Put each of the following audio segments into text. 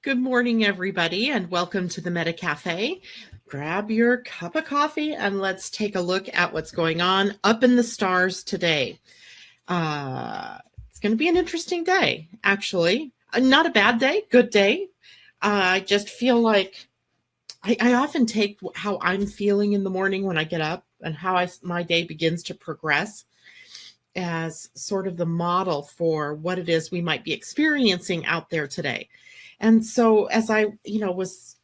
Good morning, everybody, and welcome to the Meta Cafe. Grab your cup of coffee and let's take a look at what's going on up in the stars today. It's going to be an interesting day, actually. Not a bad day, good day. I just feel like I often take how I'm feeling in the morning when I get up and how my day begins to progress as sort of the model for what it is we might be experiencing out there today. And so as I, was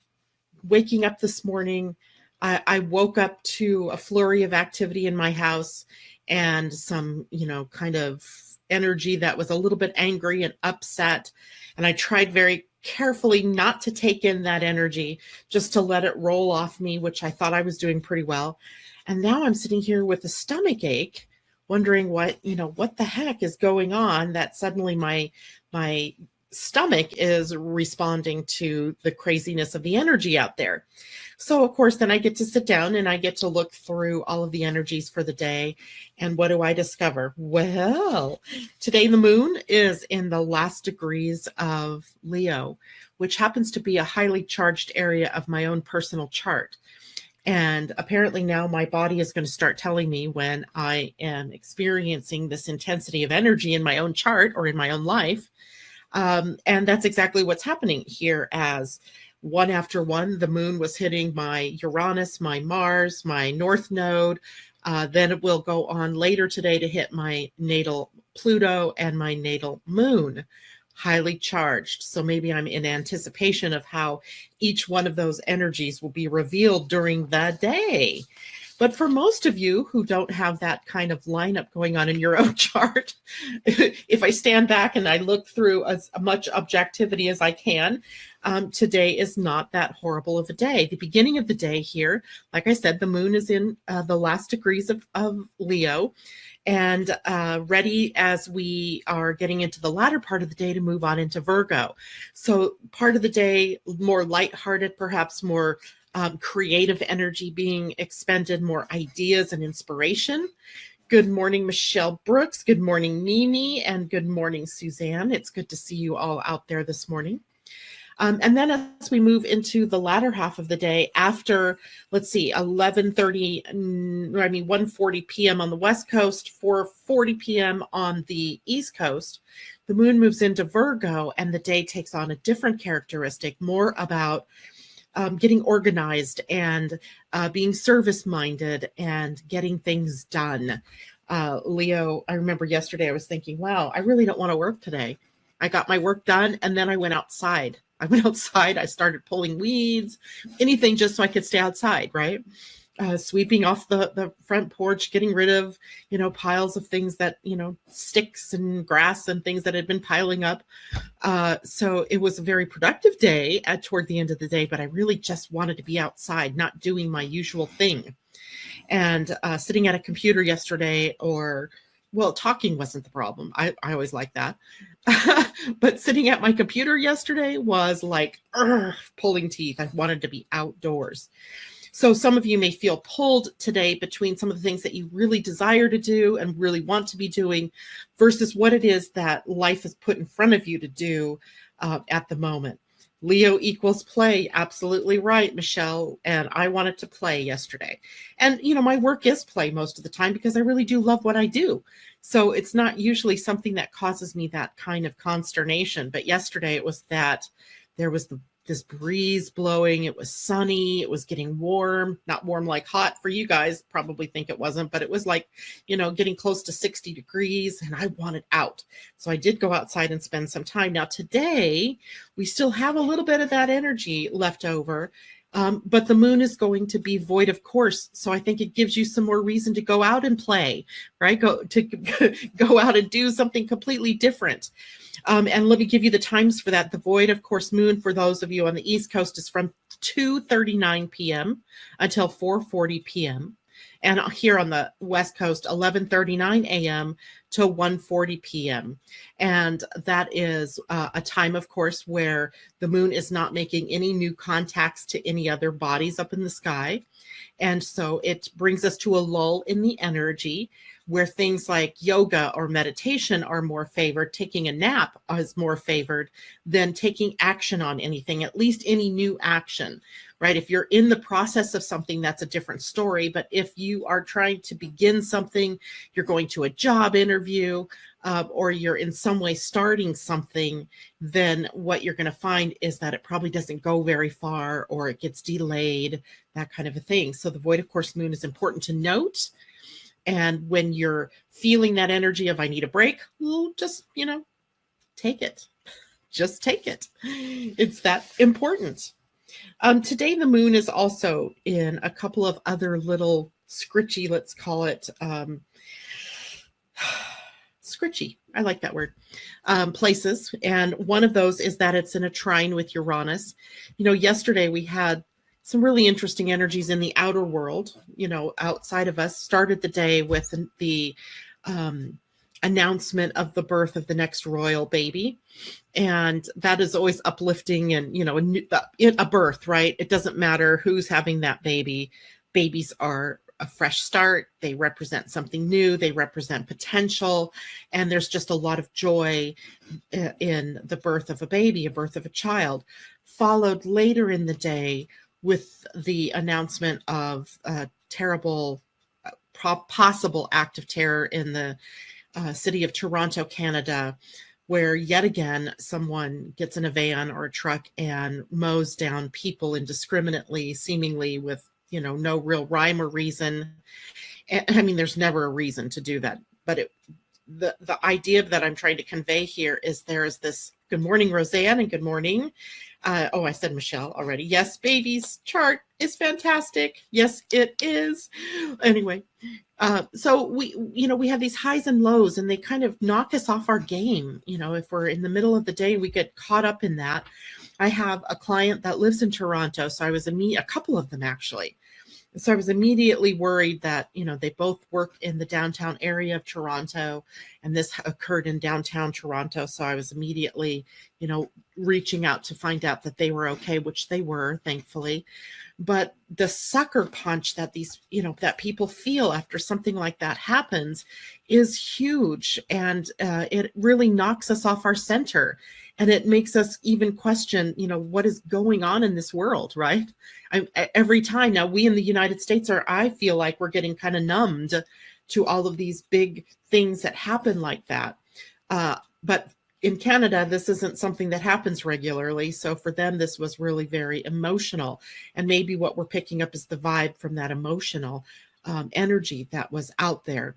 waking up this morning, I woke up to a flurry of activity in my house and some, kind of energy that was a little bit angry and upset. And I tried very carefully not to take in that energy, just to let it roll off me, which I thought I was doing pretty well. And now I'm sitting here with a stomach ache, wondering what the heck is going on, that suddenly my stomach is responding to the craziness of the energy out there. So of course, then I get to sit down and I get to look through all of the energies for the day. And what do I discover? Well, today the moon is in the last degrees of Leo, which happens to be a highly charged area of my own personal chart. And apparently now my body is going to start telling me when I am experiencing this intensity of energy in my own chart or in my own life. And that's exactly what's happening here, as one after one, the moon was hitting my Uranus, my Mars, my North Node. Then it will go on later today to hit my natal Pluto and my natal moon, highly charged. So maybe I'm in anticipation of how each one of those energies will be revealed during the day. But for most of you who don't have that kind of lineup going on in your own chart, if I stand back and I look through as much objectivity as I can, today is not that horrible of a day. The beginning of the day here, like I said, the moon is in the last degrees of Leo, and ready as we are getting into the latter part of the day to move on into Virgo. So part of the day, more lighthearted, perhaps more creative energy being expended, more ideas and inspiration. Good morning, Michelle Brooks. Good morning, Mimi. And good morning, Suzanne. It's good to see you all out there this morning. And then as we move into the latter half of the day, after, 1:40 p.m. on the West Coast, 4:40 p.m. on the East Coast, the moon moves into Virgo and the day takes on a different characteristic, more about getting organized and being service-minded and getting things done. Leo, I remember yesterday I was thinking, wow, I really don't want to work today. I got my work done and then I went outside. I started pulling weeds, anything just so I could stay outside, right? Sweeping off the front porch, getting rid of, piles of things that, sticks and grass and things that had been piling up. So it was a very productive day toward the end of the day, but I really just wanted to be outside, not doing my usual thing. And sitting at a computer yesterday, talking wasn't the problem. I always like that. But sitting at my computer yesterday was like pulling teeth. I wanted to be outdoors. So some of you may feel pulled today between some of the things that you really desire to do and really want to be doing versus what it is that life has put in front of you to do at the moment. Leo equals play. Absolutely right, Michelle. And I wanted to play yesterday. And, my work is play most of the time because I really do love what I do. So it's not usually something that causes me that kind of consternation. But yesterday it was that there was this breeze blowing. It was sunny. It was getting warm, not warm like hot for you guys. Probably think it wasn't, but it was like, getting close to 60 degrees and I wanted out. So I did go outside and spend some time. Now today we still have a little bit of that energy left over. But the moon is going to be void of course. So I think it gives you some more reason to go out and play, right? Go out and do something completely different. And let me give you the times for that. The void of course moon for those of you on the East Coast is from 2:39 p.m. until 4:40 p.m. And here on the West Coast, 11:39 a.m. till 1:40 p.m. And that is a time, of course, where the moon is not making any new contacts to any other bodies up in the sky. And so it brings us to a lull in the energy where things like yoga or meditation are more favored. Taking a nap is more favored than taking action on anything, at least any new action, right? If you're in the process of something, that's a different story. But if you are trying to begin something, you're going to a job interview, or you're in some way starting something, then what you're going to find is that it probably doesn't go very far, or it gets delayed, that kind of a thing. So the void of course moon is important to note. And when you're feeling that energy of I need a break, well, just, take it. Just take it. It's that important. Today the moon is also in a couple of other little scritchy, let's call it, scritchy, I like that word, places. And one of those is that it's in a trine with Uranus. Yesterday we had some really interesting energies in the outer world, outside of us. Started the day with the announcement of the birth of the next royal baby. And that is always uplifting and, a birth, right? It doesn't matter who's having that baby. Babies are a fresh start. They represent something new. They represent potential. And there's just a lot of joy in the birth of a baby, a birth of a child, followed later in the day with the announcement of a terrible possible act of terror in the city of Toronto, Canada, where yet again someone gets in a van or a truck and mows down people indiscriminately, seemingly with no real rhyme or reason. And I mean, there's never a reason to do that, but the idea that I'm trying to convey here is there's this. Good morning, Roseanne, and good morning. I said Michelle already. Yes, baby's chart is fantastic. Yes, it is. Anyway, so we have these highs and lows, and they kind of knock us off our game. If we're in the middle of the day, we get caught up in that. I have a client that lives in Toronto, so I was a couple of them actually. So I was immediately worried that, they both work in the downtown area of Toronto, and this occurred in downtown Toronto. So I was immediately, reaching out to find out that they were okay, which they were, thankfully. But the sucker punch that that people feel after something like that happens is huge. And it really knocks us off our center. And it makes us even question, what is going on in this world, right? Every time now, we in the United States I feel like we're getting kind of numbed to all of these big things that happen like that. But in Canada, this isn't something that happens regularly. So for them, this was really very emotional. And maybe what we're picking up is the vibe from that emotional energy that was out there.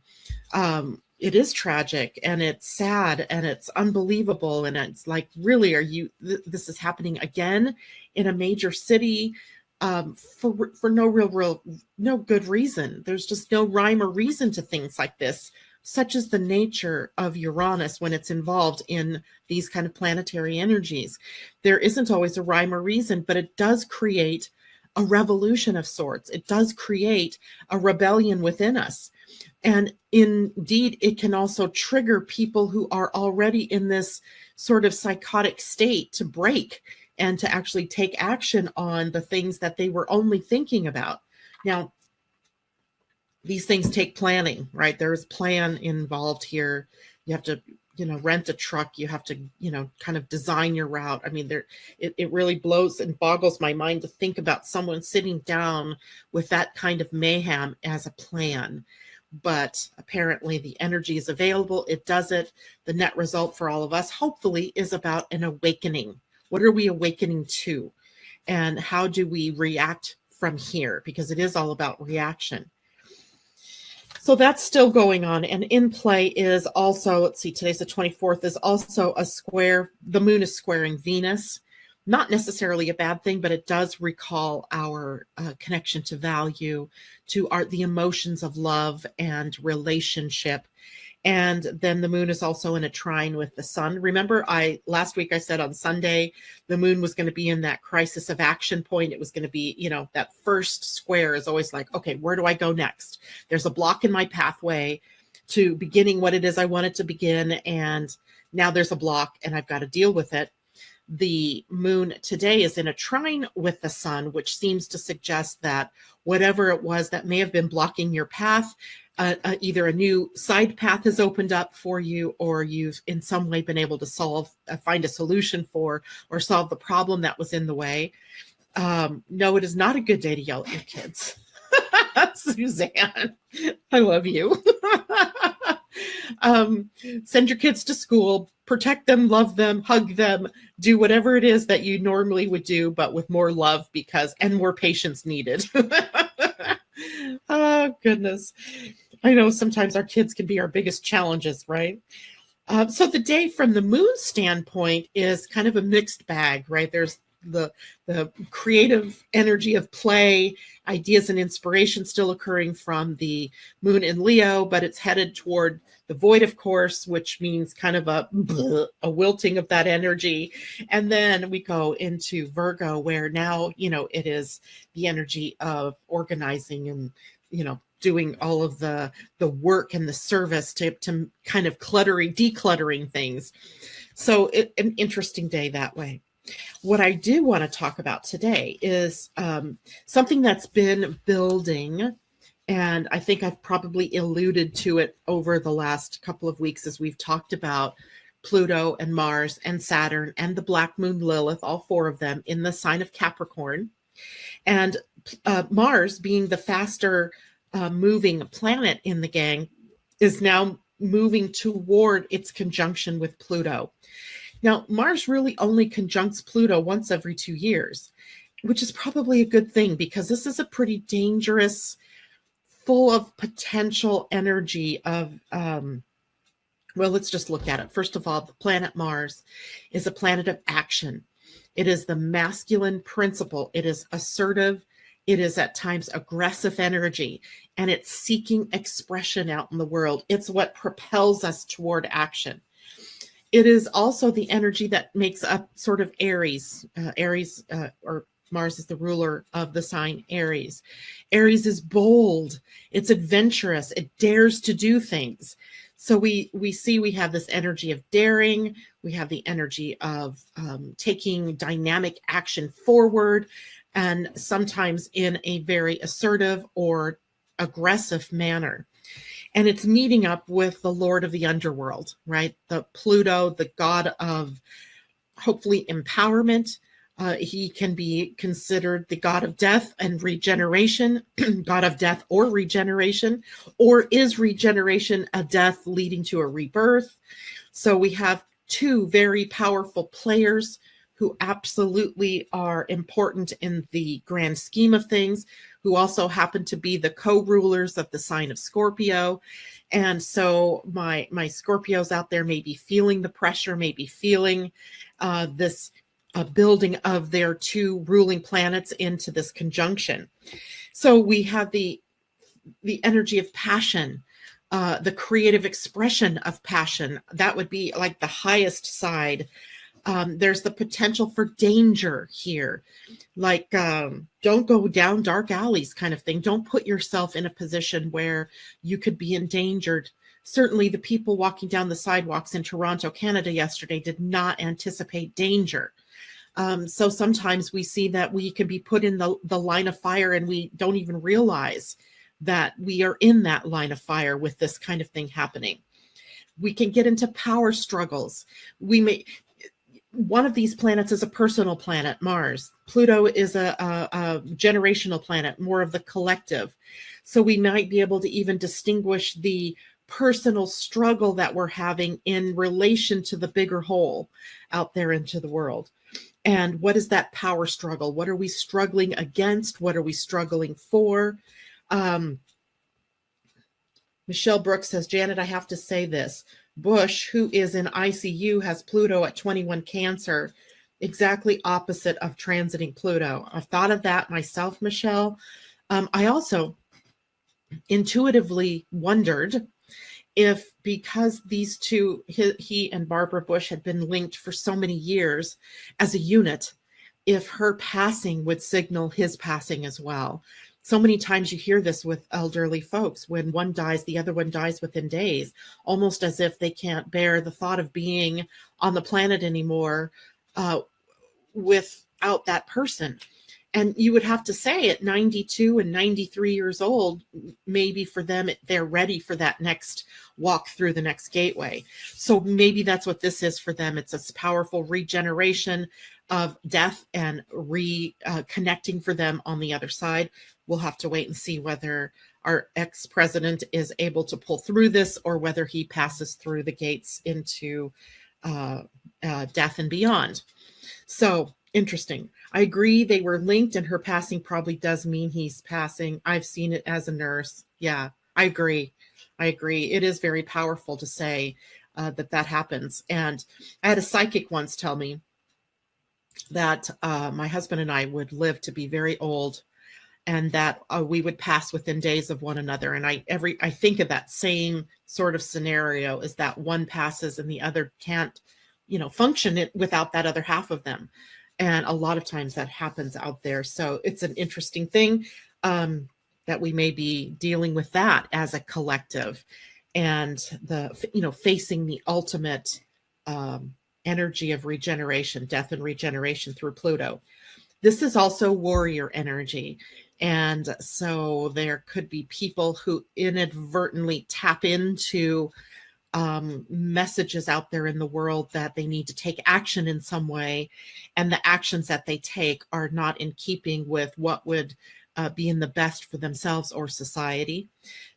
It is tragic, and it's sad, and it's unbelievable. And it's like, really, this is happening again in a major city for no good reason. There's just no rhyme or reason to things like this. Such is the nature of Uranus when it's involved in these kind of planetary energies. There isn't always a rhyme or reason, but it does create a revolution of sorts. It does create a rebellion within us. And indeed, it can also trigger people who are already in this sort of psychotic state to break and to actually take action on the things that they were only thinking about. Now, these things take planning, right? There's plan involved here. You have to, rent a truck. You have to, kind of design your route. I mean, it really blows and boggles my mind to think about someone sitting down with that kind of mayhem as a plan. But apparently the energy is available. It does it. The net result for all of us, hopefully, is about an awakening. What are we awakening to? And how do we react from here? Because it is all about reaction. So that's still going on. And in play is also, let's see, today's the 24th, is also a square. The moon is squaring Venus. Not necessarily a bad thing, but it does recall our connection to value, to the emotions of love and relationship. And then the moon is also in a trine with the sun. Remember, last week I said on Sunday, the moon was going to be in that crisis of action point. It was going to be, that first square is always like, okay, where do I go next? There's a block in my pathway. to beginning what it is I wanted to begin. And now there's a block and I've got to deal with it. The moon today is in a trine with the sun, which seems to suggest that whatever it was that may have been blocking your path, either a new side path has opened up for you, or you've in some way been able to find a solution for, or solve the problem that was in the way. No, it is not a good day to yell at your kids. Suzanne, I love you. Send your kids to school, protect them, love them, hug them, do whatever it is that you normally would do, but with more love and more patience needed. Oh, goodness. I know sometimes our kids can be our biggest challenges, right? So the day from the moon standpoint is kind of a mixed bag, right? There's the creative energy of play, ideas and inspiration still occurring from the moon in Leo, but it's headed toward the void, of course, which means kind of a wilting of that energy. And then we go into Virgo, where now, it is the energy of organizing and, doing all of the work and the service to kind of decluttering things. So an interesting day that way. What I do want to talk about today is something that's been building, and I think I've probably alluded to it over the last couple of weeks as we've talked about Pluto and Mars and Saturn and the Black Moon Lilith, all four of them in the sign of Capricorn. And Mars, being the faster moving planet in the gang, is now moving toward its conjunction with Pluto. Now, Mars really only conjuncts Pluto once every 2 years, which is probably a good thing, because this is a pretty dangerous, full of potential energy of, well, let's just look at it. First of all, the planet Mars is a planet of action. It is the masculine principle. It is assertive. It is at times aggressive energy, and it's seeking expression out in the world. It's what propels us toward action. It is also the energy that makes up sort of Aries. Or Mars is the ruler of the sign Aries. Aries is bold. It's adventurous. It dares to do things. So we have this energy of daring. We have the energy of taking dynamic action forward, and sometimes in a very assertive or aggressive manner. And it's meeting up with the Lord of the underworld, right? The Pluto, the god of hopefully empowerment. He can be considered the god of death and regeneration, god of death or regeneration, or is regeneration a death leading to a rebirth? So we have two very powerful players who absolutely are important in the grand scheme of things, who also happen to be the co-rulers of the sign of Scorpio. And so my Scorpios out there may be feeling the pressure, may be feeling this building of their two ruling planets into this conjunction. So we have the energy of passion, the creative expression of passion. That would be like the highest side. There's the potential for danger here, like don't go down dark alleys kind of thing. Don't put yourself in a position where you could be endangered. Certainly the people walking down the sidewalks in Toronto, Canada yesterday did not anticipate danger. So sometimes we see that we can be put in the line of fire and we don't even realize that we are in that line of fire with this kind of thing happening. We can get into power struggles. One of these planets is a personal planet, Mars. Pluto is a generational planet, more of the collective. So we might be able to even distinguish the personal struggle that we're having in relation to the bigger whole out there into the world. And what is that power struggle? What are we struggling against? What are we struggling for? Michelle Brooks says, Janet, I have to say this. Bush, who is in ICU, has Pluto at 21 Cancer, exactly opposite of transiting Pluto. I've thought of that myself, Michelle. I also intuitively wondered if, because these two, he and Barbara Bush, had been linked for so many years as a unit, if her passing would signal his passing as well. So many times you hear this with elderly folks. When one dies, the other one dies within days, almost as if they can't bear the thought of being on the planet anymore without that person. And you would have to say at 92 and 93 years old, maybe for them, they're ready for that next walk through the next gateway. So maybe that's what this is for them. It's a powerful regeneration of death and reconnecting for them on the other side. We'll have to wait and see whether our ex-president is able to pull through this or whether he passes through the gates into death and beyond. So interesting. I agree they were linked, and her passing probably does mean he's passing. I've seen it as a nurse. Yeah, I agree. It is very powerful to say that happens. And I had a psychic once tell me that my husband and I would live to be very old, and that we would pass within days of one another. And I think of that same sort of scenario, is that one passes and the other can't, function it without that other half of them. And a lot of times that happens out there. So it's an interesting thing that we may be dealing with that as a collective, and facing the ultimate energy of regeneration, death and regeneration through Pluto. This is also warrior energy. And so there could be people who inadvertently tap into messages out there in the world that they need to take action in some way, and the actions that they take are not in keeping with what would be in the best for themselves or society.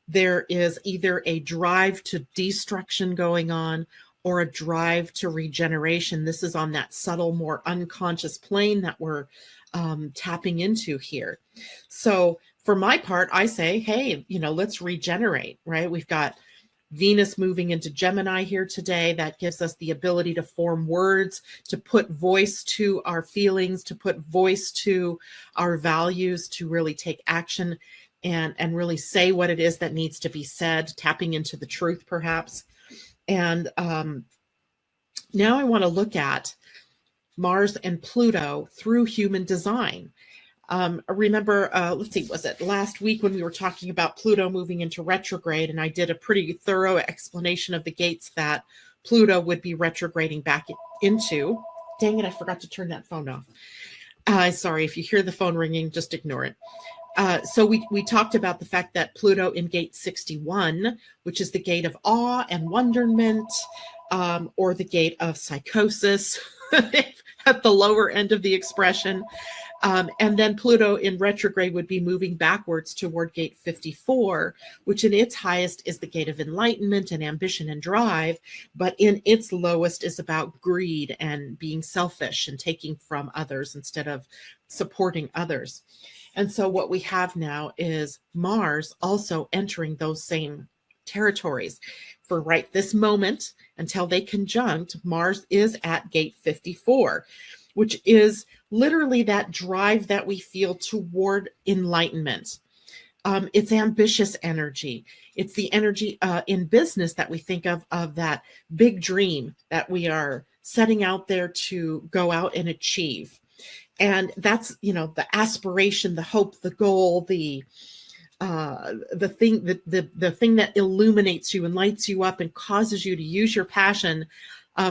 There is either a drive to destruction going on or a drive to regeneration. This is on that subtle, more unconscious plane that we're tapping into here. So for my part, I say, hey, let's regenerate, right? We've got Venus moving into Gemini here today. That gives us the ability to form words, to put voice to our feelings, to put voice to our values, to really take action and really say what it is that needs to be said, tapping into the truth perhaps. And now I want to look at Mars and Pluto through human design. Remember, let's see, was it last week when we were talking about Pluto moving into retrograde, and I did a pretty thorough explanation of the gates that Pluto would be retrograding back into. Dang it, I forgot to turn that phone off. Sorry, if you hear the phone ringing, just ignore it. So we talked about the fact that Pluto in gate 61, which is the gate of awe and wonderment, or the gate of psychosis at the lower end of the expression. And then Pluto in retrograde would be moving backwards toward gate 54, which in its highest is the gate of enlightenment and ambition and drive, but in its lowest is about greed and being selfish and taking from others instead of supporting others. And so what we have now is Mars also entering those same territories. For right this moment, until they conjunct, Mars is at gate 54, which is literally that drive that we feel toward enlightenment. It's ambitious energy. It's the energy in business that we think of that big dream that we are setting out there to go out and achieve. And that's, the aspiration, the hope, the goal, the thing that illuminates you and lights you up and causes you to use your passion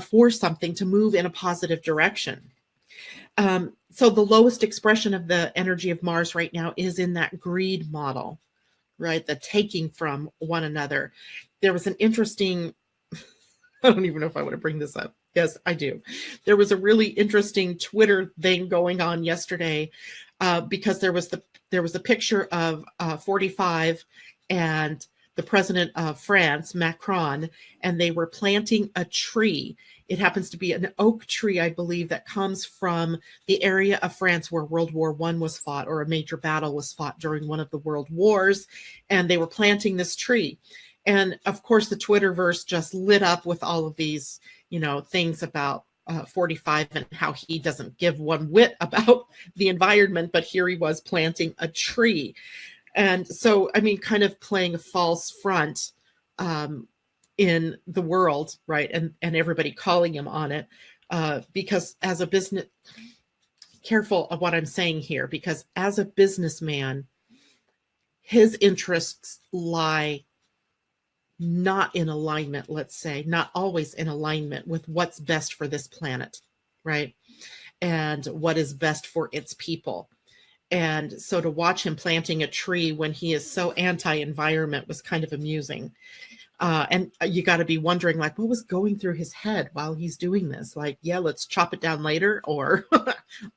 for something to move in a positive direction. So the lowest expression of the energy of Mars right now is in that greed model, right? The taking from one another. There was an interesting, I don't even know if I want to bring this up. Yes, I do. There was a really interesting Twitter thing going on yesterday because there was a picture of 45 and the president of France, Macron, and they were planting a tree. It happens to be an oak tree, I believe, that comes from the area of France where World War I was fought, or a major battle was fought during one of the world wars. And they were planting this tree. And of course, the Twitterverse just lit up with all of these, things about 45 and how he doesn't give one whit about the environment, but here he was planting a tree. And so, kind of playing a false front in the world, right? And everybody calling him on it because as a business, careful of what I'm saying here, because as a businessman, his interests lie not in alignment, let's say, not always in alignment with what's best for this planet, right? And what is best for its people. And so to watch him planting a tree when he is so anti-environment was kind of amusing. And you got to be wondering, like, what was going through his head while he's doing this? Like, yeah, let's chop it down later, or,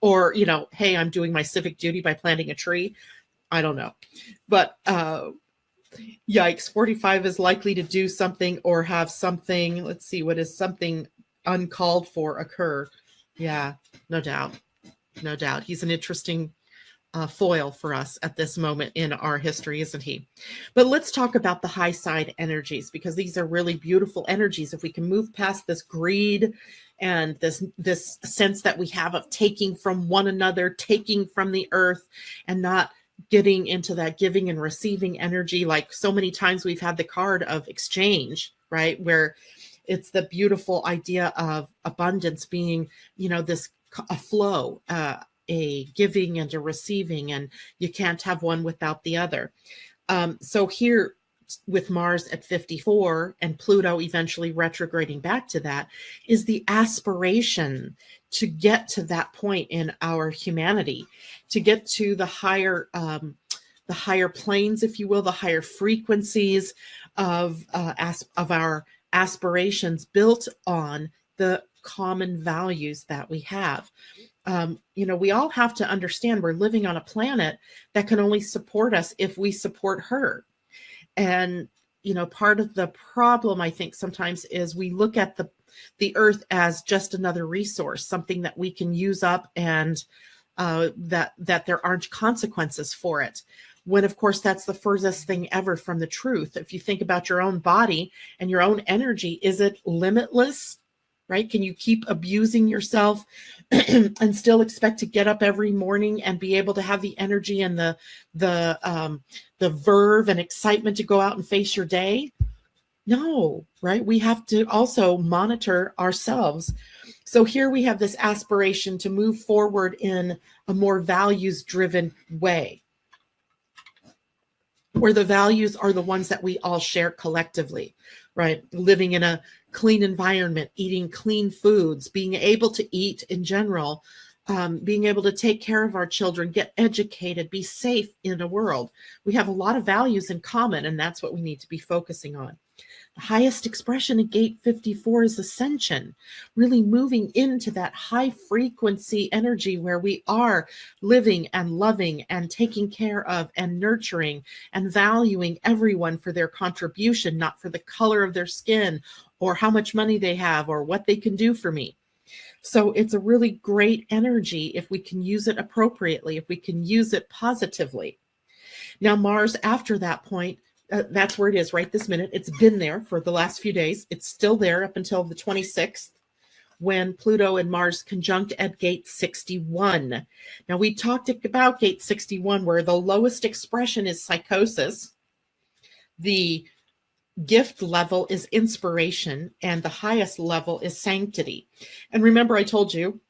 or, you know, hey, I'm doing my civic duty by planting a tree. I don't know. But yikes, 45 is likely to do something or have something, let's see, what is something uncalled for occur? Yeah, no doubt. No doubt. He's an interesting foil for us at this moment in our history, isn't he? But let's talk about the high side energies, because these are really beautiful energies. If we can move past this greed and this sense that we have of taking from one another, taking from the earth, and not getting into that giving and receiving energy, like so many times we've had the card of exchange, right? Where it's the beautiful idea of abundance being, you know, this a flow, a giving and a receiving, and you can't have one without the other. So here with Mars at 54 and Pluto eventually retrograding back to that is the aspiration to get to that point in our humanity, to get to the higher planes, if you will, the higher frequencies of our aspirations built on the common values that we have. You know, we all have to understand we're living on a planet that can only support us if we support her. And, you know, part of the problem, I think, sometimes is we look at the earth as just another resource, something that we can use up, and that there aren't consequences for it. When, of course, that's the furthest thing ever from the truth. If you think about your own body and your own energy, is it limitless? Right? Can you keep abusing yourself and still expect to get up every morning and be able to have the energy and the verve and excitement to go out and face your day? No, right? We have to also monitor ourselves. So here we have this aspiration to move forward in a more values-driven way, where the values are the ones that we all share collectively, right? Living in a clean environment, eating clean foods, being able to eat in general, being able to take care of our children, get educated, be safe in a world. We have a lot of values in common, and that's what we need to be focusing on. The highest expression in gate 54 is ascension, really moving into that high frequency energy where we are living and loving and taking care of and nurturing and valuing everyone for their contribution, not for the color of their skin or how much money they have or what they can do for me. So it's a really great energy if we can use it appropriately, if we can use it positively. Now, Mars, after that point, that's where it is right this minute. It's been there for the last few days. It's still there up until the 26th, when Pluto and Mars conjunct at gate 61. Now, we talked about gate 61, where the lowest expression is psychosis. The gift level is inspiration, and the highest level is sanctity. And remember, I told you,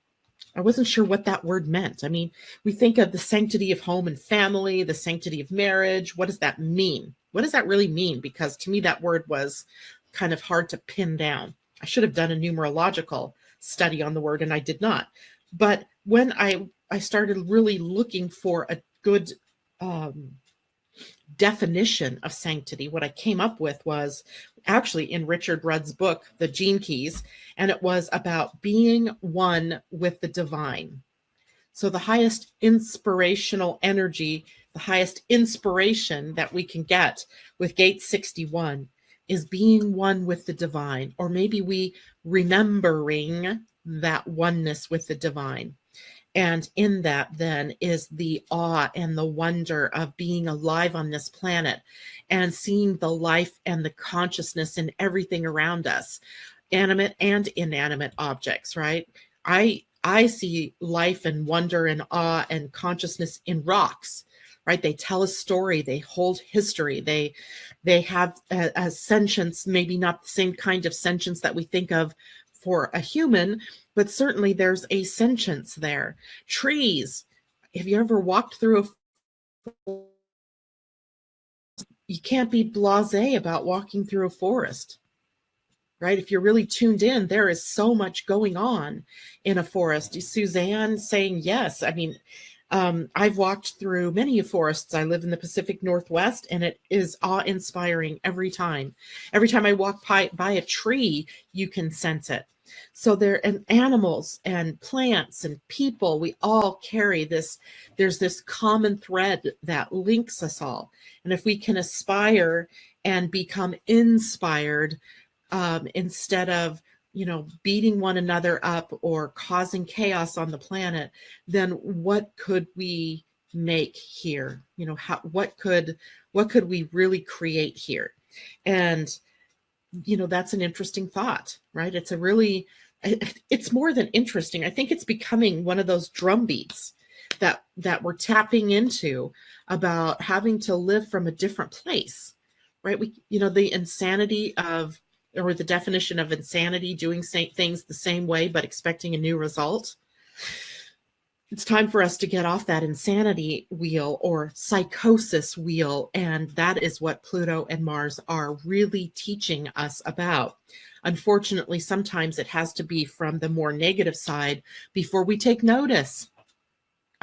I wasn't sure what that word meant. I mean, we think of the sanctity of home and family, the sanctity of marriage. What does that mean? What does that really mean? Because to me, that word was kind of hard to pin down. I should have done a numerological study on the word, and I did not. But when I started really looking for a good definition of sanctity, what I came up with was actually in Richard Rudd's book, The Gene Keys, and it was about being one with the divine. So the highest inspirational energy, the highest inspiration that we can get with gate 61 is being one with the divine, or maybe we remembering that oneness with the divine. And in that then is the awe and the wonder of being alive on this planet and seeing the life and the consciousness in everything around us, animate and inanimate objects, right? I see life and wonder and awe and consciousness in rocks, right? They tell a story, they hold history, they have a sentience, maybe not the same kind of sentience that we think of for a human, but certainly there's a sentience there. Trees. Have you ever walked through a you can't be blasé about walking through a forest, right? If you're really tuned in, there is so much going on in a forest. Suzanne saying yes. I mean, I've walked through many forests. I live in the Pacific Northwest, and it is awe-inspiring every time. Every time I walk by a tree, you can sense it. So there, and animals and plants and people, we all carry this. There's this common thread that links us all. And if we can aspire and become inspired, instead of beating one another up or causing chaos on the planet, then what could we make here? What could we really create here? And that's an interesting thought, right? It's more than interesting. I think it's becoming one of those drum beats that we're tapping into, about having to live from a different place, right? The insanity of, or the definition of insanity, doing things the same way but expecting a new result. It's time for us to get off that insanity wheel or psychosis wheel, and that is what Pluto and Mars are really teaching us about. Unfortunately, sometimes it has to be from the more negative side before we take notice.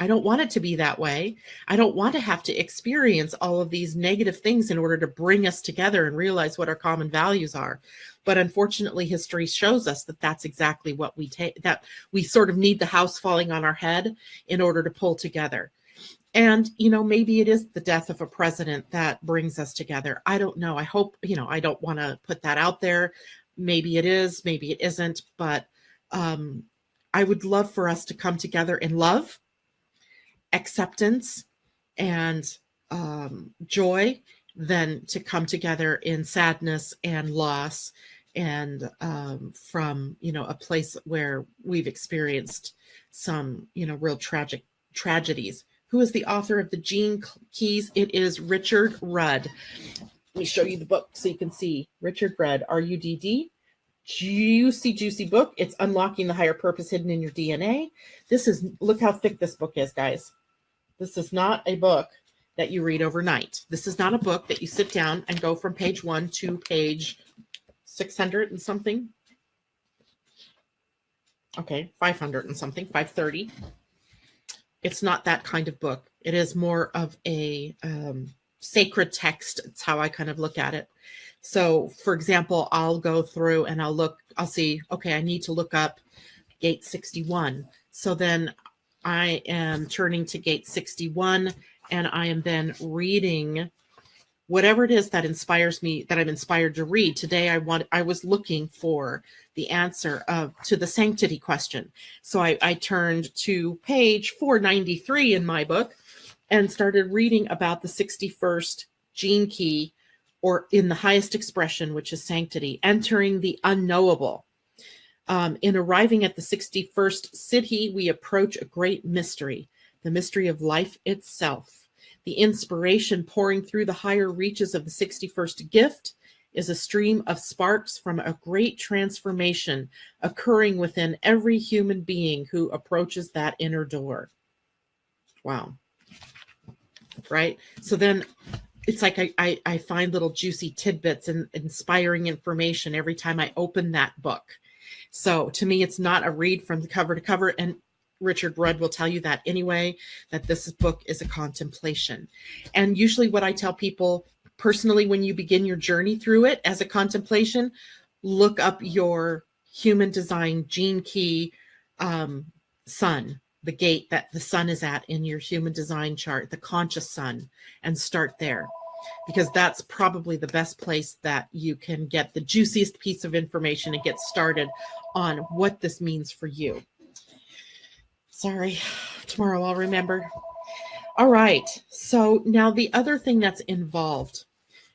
I don't want it to be that way. I don't want to have to experience all of these negative things in order to bring us together and realize what our common values are. But unfortunately, history shows us that that's exactly what we take, that we sort of need the house falling on our head in order to pull together. And, maybe it is the death of a president that brings us together. I don't know. I hope, I don't want to put that out there. Maybe it is, maybe it isn't. But I would love for us to come together in love, acceptance, and joy, than to come together in sadness and loss, and from a place where we've experienced some real tragic tragedies. Who is the author of the Gene Keys? It is Richard Rudd. Let me show you the book so you can see. Richard Rudd, R-U-D-D. Juicy book. It's Unlocking the Higher Purpose Hidden in Your DNA. Look how thick this book is, guys. This is not a book that you read overnight. This is not a book that you sit down and go from page 1 to page 600 and something. Okay, 500 and something, 530. It's not that kind of book. It is more of a sacred text. It's how I kind of look at it. So, for example, I'll go through and I'll see, okay, I need to look up gate 61. So then I am turning to gate 61, and I am then reading whatever it is that inspires me, that I'm inspired to read. Today, I was looking for the answer to the sanctity question. So I turned to page 493 in my book and started reading about the 61st gene key, or in the highest expression, which is sanctity, entering the unknowable. In arriving at the 61st city, we approach a great mystery, the mystery of life itself. The inspiration pouring through the higher reaches of the 61st gift is a stream of sparks from a great transformation occurring within every human being who approaches that inner door. Wow. Right? So then it's like I find little juicy tidbits and inspiring information every time I open that book. So to me, it's not a read from the cover to cover. And Richard Rudd will tell you that anyway, that this book is a contemplation. And usually what I tell people personally, when you begin your journey through it as a contemplation, look up your human design gene key sun, the gate that the sun is at in your human design chart, the conscious sun, and start there. Because that's probably the best place that you can get the juiciest piece of information and get started on what this means for you. Sorry, tomorrow I'll remember. All right, so now the other thing that's involved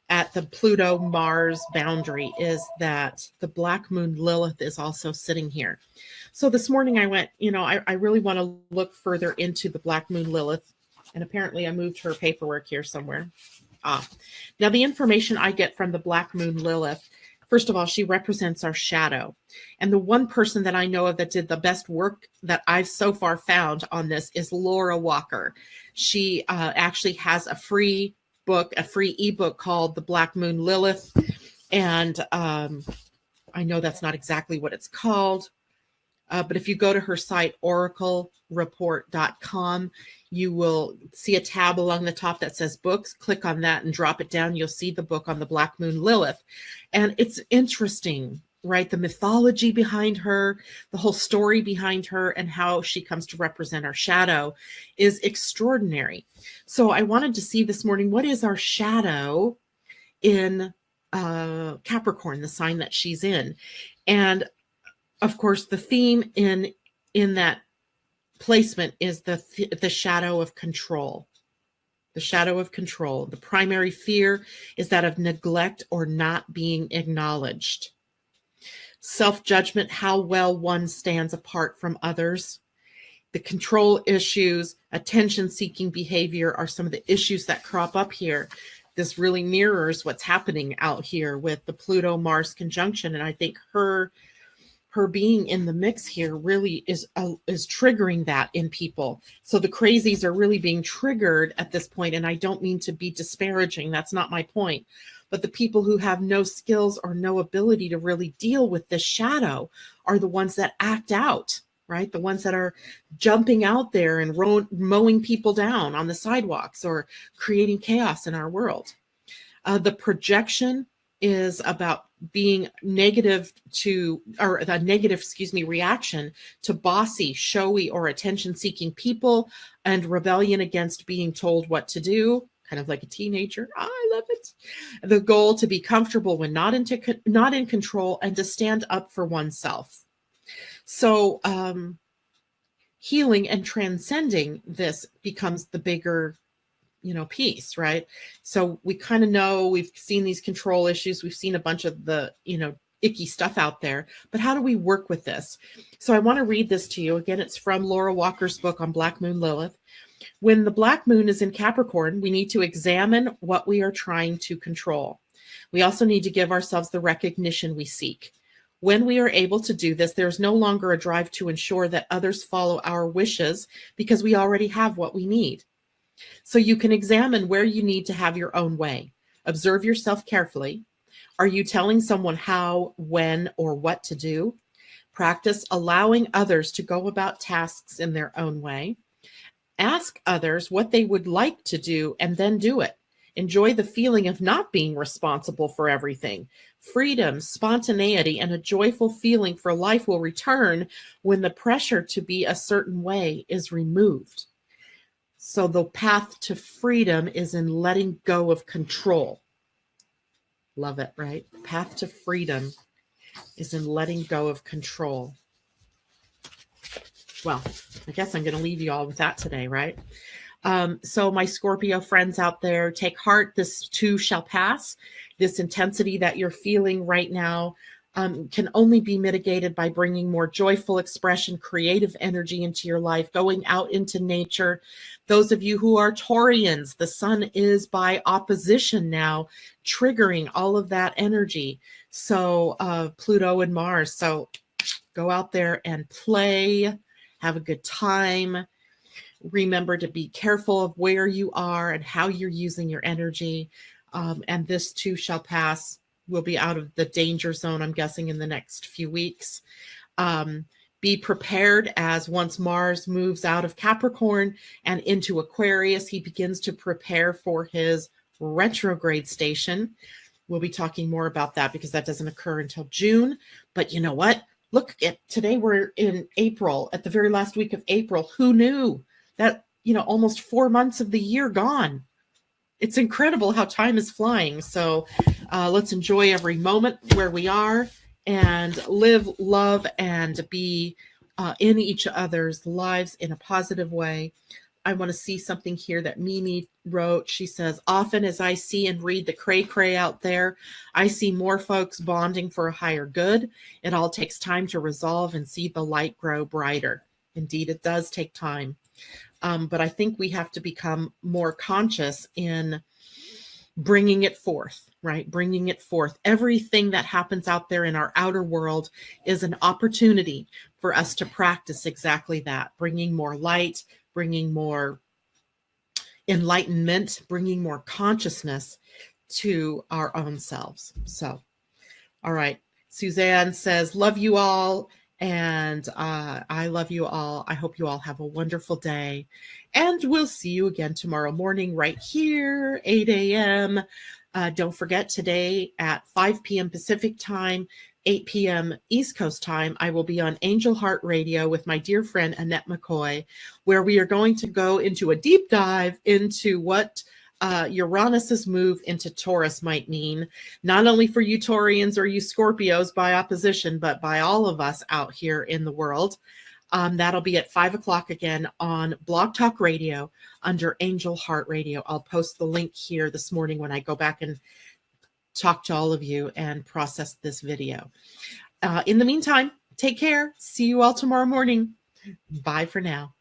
at the Pluto-Mars boundary is that the black moon Lilith is also sitting here. So this morning I went, I really want to look further into the black moon Lilith, and apparently I moved her paperwork here somewhere. Now the information I get from the black moon Lilith, first of all, she represents our shadow. And the one person that I know of that did the best work that I've so far found on this is Laura Walker. She actually has a free book, a free ebook called The Black Moon Lilith. And I know that's not exactly what it's called. But if you go to her site, oraclereport.com, you will see a tab along the top that says books. Click on that and drop it down. You'll see the book on the Black Moon Lilith. And it's interesting, right? The mythology behind her, the whole story behind her, and how she comes to represent our shadow is extraordinary. So I wanted to see this morning, what is our shadow in Capricorn, the sign that she's in? And of course, the theme in that placement is the shadow of control. The shadow of control. The primary fear is that of neglect or not being acknowledged. Self-judgment, how well one stands apart from others. The control issues, attention-seeking behavior are some of the issues that crop up here. This really mirrors what's happening out here with the Pluto-Mars conjunction, and I think her being in the mix here really is triggering that in people. So the crazies are really being triggered at this point, and I don't mean to be disparaging. That's not my point. But the people who have no skills or no ability to really deal with this shadow are the ones that act out, right? The ones that are jumping out there and mowing people down on the sidewalks or creating chaos in our world. The projection is about being negative reaction to bossy, showy, or attention-seeking people, and rebellion against being told what to do, kind of like a teenager. I love it. The goal to be comfortable when not in control, and to stand up for oneself. So healing and transcending this becomes the bigger piece, right? So we kind of know, we've seen these control issues. We've seen a bunch of the, icky stuff out there, but how do we work with this? So I want to read this to you. Again, it's from Laura Walker's book on Black Moon Lilith. When the Black Moon is in Capricorn, we need to examine what we are trying to control. We also need to give ourselves the recognition we seek. When we are able to do this, there's no longer a drive to ensure that others follow our wishes, because we already have what we need. So you can examine where you need to have your own way. Observe yourself carefully. Are you telling someone how, when, or what to do? Practice allowing others to go about tasks in their own way. Ask others what they would like to do and then do it. Enjoy the feeling of not being responsible for everything. Freedom, spontaneity, and a joyful feeling for life will return when the pressure to be a certain way is removed. So the path to freedom is in letting go of control. Love it, right? The path to freedom is in letting go of control. Well, I guess I'm going to leave you all with that today, right? So my Scorpio friends out there, take heart. This too shall pass. This intensity that you're feeling right now can only be mitigated by bringing more joyful expression, creative energy into your life, going out into nature. Those of you who are Taurians, the sun is by opposition now, triggering all of that energy. So Pluto and Mars. So go out there and play, have a good time. Remember to be careful of where you are and how you're using your energy. And this too shall pass. We'll be out of the danger zone, I'm guessing, in the next few weeks. Be prepared, as once Mars moves out of Capricorn and into Aquarius, he begins to prepare for his retrograde station. We'll be talking more about that because that doesn't occur until June. But you know what? Look at today, we're in April, at the very last week of April. Who knew that, almost 4 months of the year gone? It's incredible how time is flying. So let's enjoy every moment where we are and live, love, and be in each other's lives in a positive way. I want to see something here that Mimi wrote. She says, often as I see and read the cray-cray out there, I see more folks bonding for a higher good. It all takes time to resolve and see the light grow brighter. Indeed, it does take time. But I think we have to become more conscious in bringing it forth, right? Bringing it forth. Everything that happens out there in our outer world is an opportunity for us to practice exactly that, bringing more light, bringing more enlightenment, bringing more consciousness to our own selves. So, all right. Suzanne says, love you all. And I love you all. I hope you all have a wonderful day. And we'll see you again tomorrow morning right here, 8 a.m. Don't forget, today at 5 p.m. Pacific time, 8 p.m. East Coast time, I will be on Angel Heart Radio with my dear friend Annette McCoy, where we are going to go into a deep dive into what Uranus's move into Taurus might mean, not only for you Taurians or you Scorpios by opposition, but by all of us out here in the world. That'll be at 5 o'clock again on Blog Talk Radio under Angel Heart Radio. I'll post the link here this morning when I go back and talk to all of you and process this video. In the meantime, take care. See you all tomorrow morning. Bye for now.